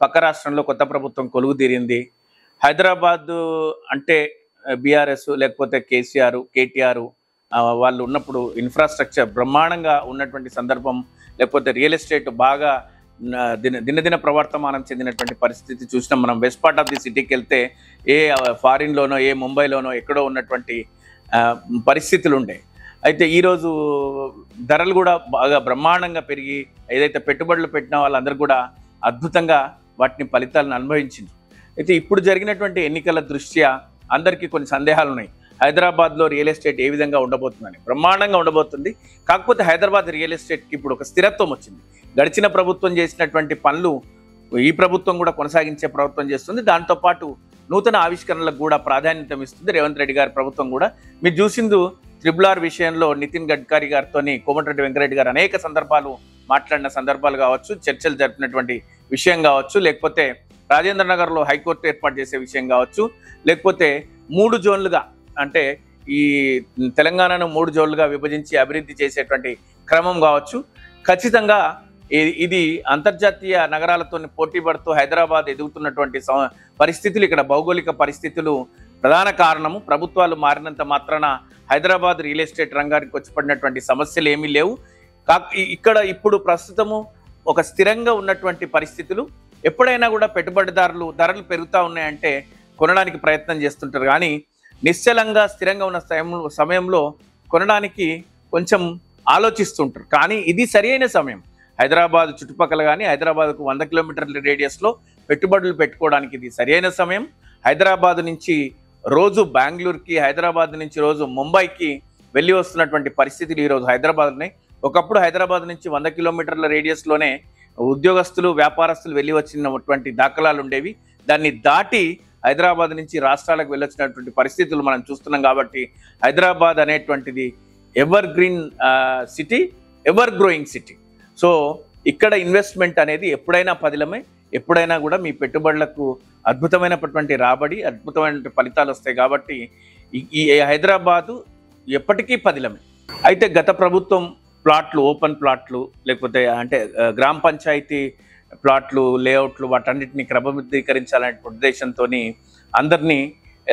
పక్క రాష్ట్రంలో కొత్త ప్రభుత్వం కొలువు తీరింది. హైదరాబాద్ అంటే బీఆర్ఎస్ లేకపోతే కేసీఆర్, కేటీఆర్ వాళ్ళు ఉన్నప్పుడు ఇన్ఫ్రాస్ట్రక్చర్ బ్రహ్మాండంగా ఉన్నటువంటి సందర్భం, లేకపోతే రియల్ ఎస్టేట్ బాగా దినదిన ప్రవర్తమానం చెందినటువంటి పరిస్థితి చూసినాం. మనం వెస్ట్ పార్ట్ ఆఫ్ ది సిటీకి వెళ్తే ఏ ఫారిన్లోనో ఏ ముంబైలోనో ఎక్కడో ఉన్నటువంటి పరిస్థితులు ఉండే. అయితే ఈరోజు ధరలు కూడా బాగా బ్రహ్మాండంగా పెరిగి ఏదైతే పెట్టుబడులు పెట్టిన వాళ్ళందరూ కూడా అద్భుతంగా వాటిని ఫలితాలను అనుభవించింది. అయితే ఇప్పుడు జరిగినటువంటి ఎన్నికల దృష్ట్యా అందరికీ కొన్ని సందేహాలు ఉన్నాయి. హైదరాబాద్లో రియల్ ఎస్టేట్ ఏ విధంగా ఉండబోతుందని. బ్రహ్మాండంగా ఉండబోతుంది. కాకపోతే హైదరాబాద్ రియల్ ఎస్టేట్కి ఇప్పుడు ఒక స్థిరత్వం వచ్చింది. గడిచిన ప్రభుత్వం చేసినటువంటి పనులు ఈ ప్రభుత్వం కూడా కొనసాగించే ప్రభుత్వం చేస్తుంది. దాంతోపాటు నూతన ఆవిష్కరణలకు కూడా ప్రాధాన్యత ఇస్తుంది రేవంత్ రెడ్డి గారి ప్రభుత్వం కూడా. మీరు చూసింది RRR విషయంలో నితిన్ గడ్కరీ గారితో కోమటిరెడ్డి వెంకరెడ్డి గారు అనేక సందర్భాలు మాట్లాడిన సందర్భాలు కావచ్చు, చర్చలు జరిపినటువంటి విషయం కావచ్చు, లేకపోతే రాజేంద్ర నగర్లో హైకోర్టు ఏర్పాటు చేసే విషయం కావచ్చు, లేకపోతే 3 జోన్లుగా అంటే ఈ తెలంగాణను 3 జోన్లుగా విభజించి అభివృద్ధి చేసేటువంటి క్రమం కావచ్చు. ఖచ్చితంగా ఇది అంతర్జాతీయ నగరాలతో పోటీ పడుతూ హైదరాబాద్ ఎదుగుతున్నటువంటి పరిస్థితులు, ఇక్కడ భౌగోళిక పరిస్థితులు ప్రధాన కారణము. ప్రభుత్వాలు మారినంత మాత్రాన హైదరాబాద్ రియల్ ఎస్టేట్ రంగానికి వచ్చి పడినటువంటి సమస్యలు ఏమీ లేవు. ఇక్కడ ఇప్పుడు ప్రస్తుతము ఒక స్థిరంగా ఉన్నటువంటి పరిస్థితులు. ఎప్పుడైనా కూడా పెట్టుబడిదారులు ధరలు పెరుగుతూ ఉన్నాయంటే కొనడానికి ప్రయత్నం చేస్తుంటారు, కానీ నిశ్చలంగా స్థిరంగా ఉన్న సమయంలో కొనడానికి కొంచెం ఆలోచిస్తుంటారు. కానీ ఇది సరైన సమయం. హైదరాబాద్ చుట్టుపక్కల కానీ హైదరాబాద్కు 100 కిలోమీటర్ల రేడియస్లో పెట్టుబడులు పెట్టుకోవడానికి ఇది సరైన సమయం. హైదరాబాద్ నుంచి రోజు బెంగళూరుకి, హైదరాబాద్ నుంచి రోజు ముంబైకి వెళ్ళి వస్తున్నటువంటి పరిస్థితులు ఈరోజు హైదరాబాద్లోనే. ఒకప్పుడు హైదరాబాద్ నుంచి 100 కిలోమీటర్ల రేడియస్లోనే ఉద్యోగస్తులు, వ్యాపారస్తులు వెళ్ళి వచ్చినటువంటి దాఖలాలు ఉండేవి. దాన్ని దాటి హైదరాబాద్ నుంచి రాష్ట్రాలకు వెళ్ళొచ్చినటువంటి పరిస్థితులు మనం చూస్తున్నాం. కాబట్టి హైదరాబాద్ అనేటువంటిది ever green city, ever growing city. So ఇక్కడ ఇన్వెస్ట్మెంట్ అనేది ఎప్పుడైనా పదిలమే. ఎప్పుడైనా కూడా మీ పెట్టుబడులకు అద్భుతమైనటువంటి రాబడి, అద్భుతమైన ఫలితాలు వస్తాయి. కాబట్టి ఈ హైదరాబాదు ఎప్పటికీ పదిలమే. అయితే గత ప్రభుత్వం ప్లాట్లు, ఓపెన్ ప్లాట్లు, లేకపోతే అంటే గ్రామ పంచాయతీ ప్లాట్లు, లేఅవుట్లు వాటన్నిటిని క్రమబద్ధీకరించాలనే ఉద్దేశంతో అందరినీ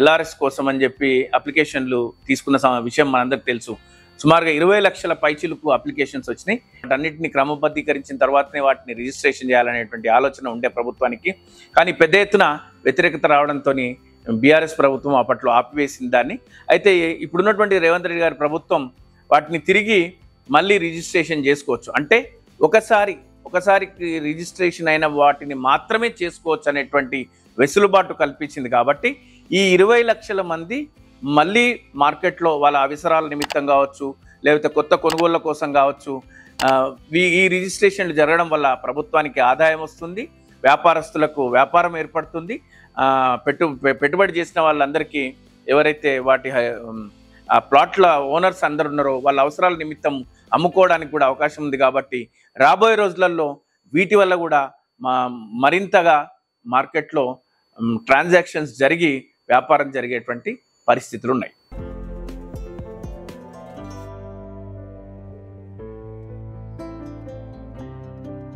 LRS కోసం అని చెప్పి అప్లికేషన్లు తీసుకున్న విషయం మనందరికి తెలుసు. సుమారుగా 20 లక్షల పైచిలుకు అప్లికేషన్స్ వచ్చినాయి. వాటన్నిటిని క్రమబద్ధీకరించిన తర్వాతనే వాటిని రిజిస్ట్రేషన్ చేయాలనేటువంటి ఆలోచన ఉండే ప్రభుత్వానికి. కానీ పెద్ద ఎత్తున వ్యతిరేకత రావడంతో బీఆర్ఎస్ ప్రభుత్వం అప్పట్లో ఆపివేసింది దాన్ని. అయితే ఇప్పుడున్నటువంటి రేవంత్ రెడ్డి గారి ప్రభుత్వం వాటిని తిరిగి మళ్ళీ రిజిస్ట్రేషన్ చేసుకోవచ్చు. అంటే ఒకసారి రిజిస్ట్రేషన్ అయిన వాటిని మాత్రమే చేసుకోవచ్చు అనేటువంటి వెసులుబాటు కల్పించింది. కాబట్టి ఈ 20 లక్షల మంది మళ్ళీ మార్కెట్లో వాళ్ళ అవసరాల నిమిత్తం కావచ్చు, లేకపోతే కొత్త కొనుగోళ్ల కోసం కావచ్చు, ఈ రిజిస్ట్రేషన్లు జరగడం వల్ల ప్రభుత్వానికి ఆదాయం వస్తుంది, వ్యాపారస్తులకు వ్యాపారం ఏర్పడుతుంది. పెట్టుబడి చేసిన వాళ్ళందరికీ ఎవరైతే వాటి ఆ ప్లాట్ల ఓనర్స్ అందరు ఉన్నారో వాళ్ళ అవసరాల నిమిత్తం అమ్ముకోవడానికి కూడా అవకాశం ఉంది. కాబట్టి రాబోయే రోజులలో వీటి వల్ల కూడా మరింతగా మార్కెట్లో ట్రాన్సాక్షన్స్ జరిగి వ్యాపారం జరిగేటువంటి పరిస్థితులు ఉన్నాయి.